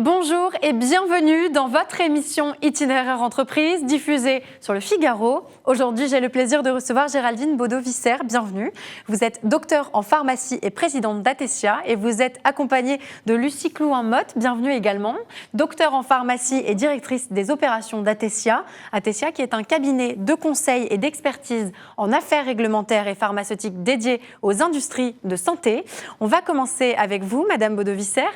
Bonjour et bienvenue dans votre émission Itinéraire Entreprise, diffusée sur Le Figaro. Aujourd'hui, j'ai le plaisir de recevoir Géraldine Baudot-Visser. Bienvenue. Vous êtes docteur en pharmacie et présidente d'Atesia et vous êtes accompagnée de Lucie Clouin-Motte. Bienvenue également. Docteur en pharmacie et directrice des opérations d'Atesia. Atesia qui est un cabinet de conseil et d'expertise en affaires réglementaires et pharmaceutiques dédié aux industries de santé. On va commencer avec vous, Madame Baudot-Visser.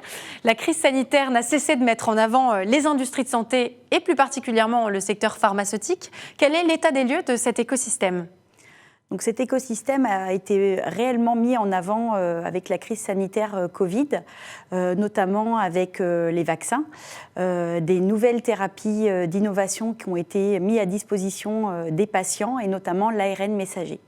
La crise sanitaire n'a cessé de mettre en avant les industries de santé et plus particulièrement le secteur pharmaceutique. Quel est l'état des lieux de cet écosystème ? Donc cet écosystème a été réellement mis en avant avec la crise sanitaire Covid, notamment avec les vaccins, des nouvelles thérapies d'innovation qui ont été mises à disposition des patients et notamment l'ARN messager.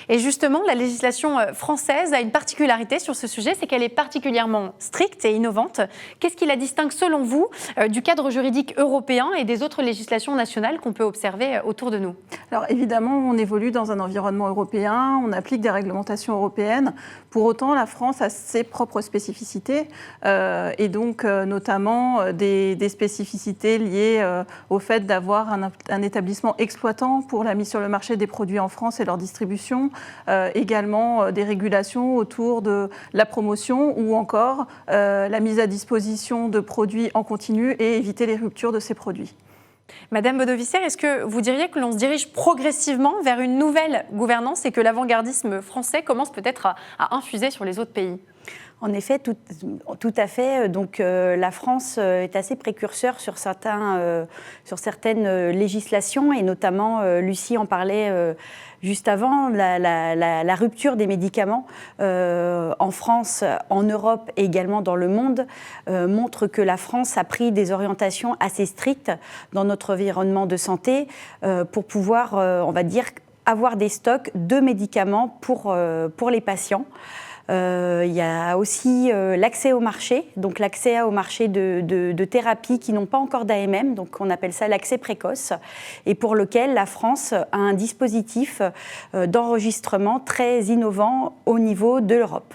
Et justement, la législation française a une particularité sur ce sujet, c'est qu'elle est particulièrement stricte et innovante. Qu'est-ce qui la distingue selon vous du cadre juridique européen et des autres législations nationales qu'on peut observer autour de nous ? Alors évidemment, on évolue dans un environnement européen, on applique des réglementations européennes. Pour autant, la France a ses propres spécificités et donc notamment des spécificités liées au fait d'avoir un établissement exploitant pour la mise sur le marché des produits en France et leur distribution. Également des régulations autour de la promotion ou encore la mise à disposition de produits en continu et éviter les ruptures de ces produits. Madame Baudot-Visser, est-ce que vous diriez que l'on se dirige progressivement vers une nouvelle gouvernance et que l'avant-gardisme français commence peut-être à infuser sur les autres pays ? En effet, tout à fait. Donc, la France est assez précurseur sur certaines législations et notamment, Lucie en parlait juste avant, la rupture des médicaments en France, en Europe et également dans le monde montre que la France a pris des orientations assez strictes dans notre environnement de santé pour pouvoir, on va dire, avoir des stocks de médicaments pour les patients. Il y a aussi l'accès au marché, donc l'accès au marché de thérapies qui n'ont pas encore d'AMM, donc on appelle ça l'accès précoce, et pour lequel la France a un dispositif d'enregistrement très innovant au niveau de l'Europe.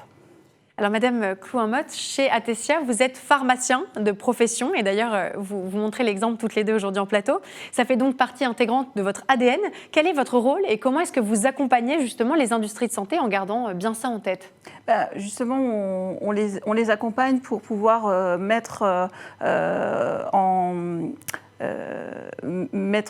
Alors, Madame Clouin-Motte, chez Atesia, vous êtes pharmacien de profession et d'ailleurs, vous montrez l'exemple toutes les deux aujourd'hui en plateau. Ça fait donc partie intégrante de votre ADN. Quel est votre rôle et comment est-ce que vous accompagnez justement les industries de santé en gardant bien ça en tête ? Justement, on les accompagne pour pouvoir mettre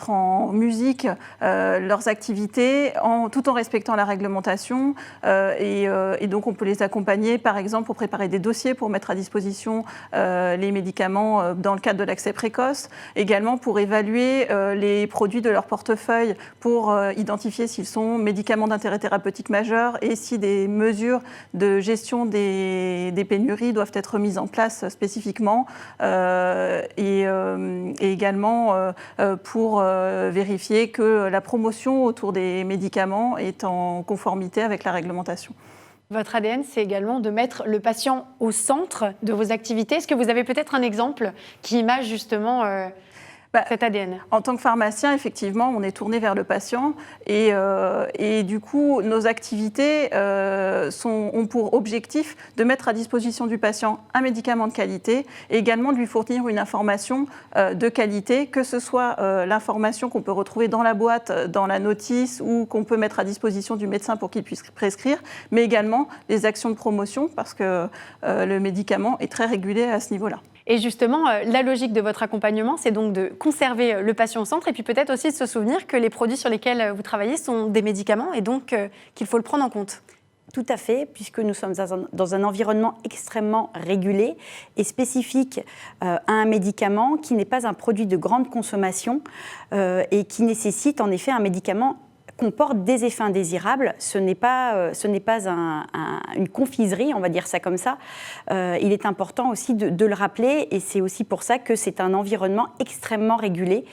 en musique leurs activités tout en respectant la réglementation et donc on peut les accompagner par exemple pour préparer des dossiers pour mettre à disposition les médicaments dans le cadre de l'accès précoce, également pour évaluer les produits de leur portefeuille pour identifier s'ils sont médicaments d'intérêt thérapeutique majeur et si des mesures de gestion des pénuries doivent être mises en place spécifiquement et également pour vérifier que la promotion autour des médicaments est en conformité avec la réglementation. Votre ADN, c'est également de mettre le patient au centre de vos activités. Est-ce que vous avez peut-être un exemple qui image justement cet ADN ? En tant que pharmacien, effectivement, on est tourné vers le patient et du coup, nos activités ont pour objectif de mettre à disposition du patient un médicament de qualité et également de lui fournir une information de qualité, que ce soit l'information qu'on peut retrouver dans la boîte, dans la notice ou qu'on peut mettre à disposition du médecin pour qu'il puisse prescrire, mais également les actions de promotion parce que le médicament est très régulé à ce niveau-là. Et justement, la logique de votre accompagnement, c'est donc de conserver le patient au centre et puis peut-être aussi de se souvenir que les produits sur lesquels vous travaillez sont des médicaments et donc qu'il faut le prendre en compte. Tout à fait, puisque nous sommes dans un environnement extrêmement régulé et spécifique à un médicament qui n'est pas un produit de grande consommation et qui nécessite en effet un médicament comporte des effets indésirables. Ce n'est pas une confiserie, on va dire ça comme ça. Il est important aussi de le rappeler et c'est aussi pour ça que c'est un environnement extrêmement régulé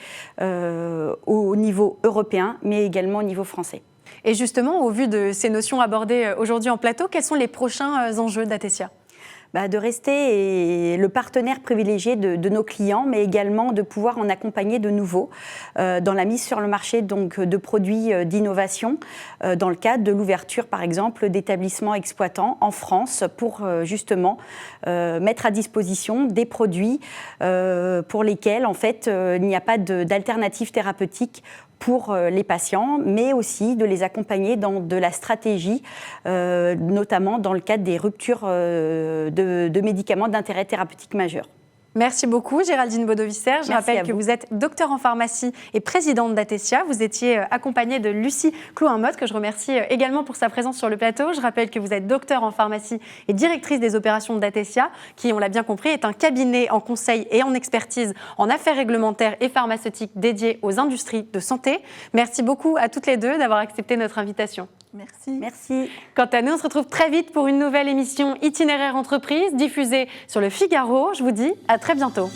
au niveau européen, mais également au niveau français. Et justement, au vu de ces notions abordées aujourd'hui en plateau, quels sont les prochains enjeux d'Atesia ? de rester le partenaire privilégié de nos clients, mais également de pouvoir en accompagner de nouveaux dans la mise sur le marché donc, de produits d'innovation, dans le cadre de l'ouverture, par exemple, d'établissements exploitants en France pour justement mettre à disposition des produits pour lesquels, en fait, il n'y a pas d'alternative thérapeutique pour les patients, mais aussi de les accompagner dans de la stratégie, notamment dans le cadre des ruptures de médicaments d'intérêt thérapeutique majeur. Merci beaucoup Géraldine Baudot-Visser. Je rappelle que vous êtes docteur en pharmacie et présidente d'Atesia. Vous étiez accompagnée de Lucie Clouin-Motte, que je remercie également pour sa présence sur le plateau. Je rappelle que vous êtes docteur en pharmacie et directrice des opérations d'Atesia, qui, on l'a bien compris, est un cabinet en conseil et en expertise en affaires réglementaires et pharmaceutiques dédié aux industries de santé. Merci beaucoup à toutes les deux d'avoir accepté notre invitation. Merci. Merci. Quant à nous, on se retrouve très vite pour une nouvelle émission Itinéraire Entreprise diffusée sur le Figaro. Je vous dis à très bientôt.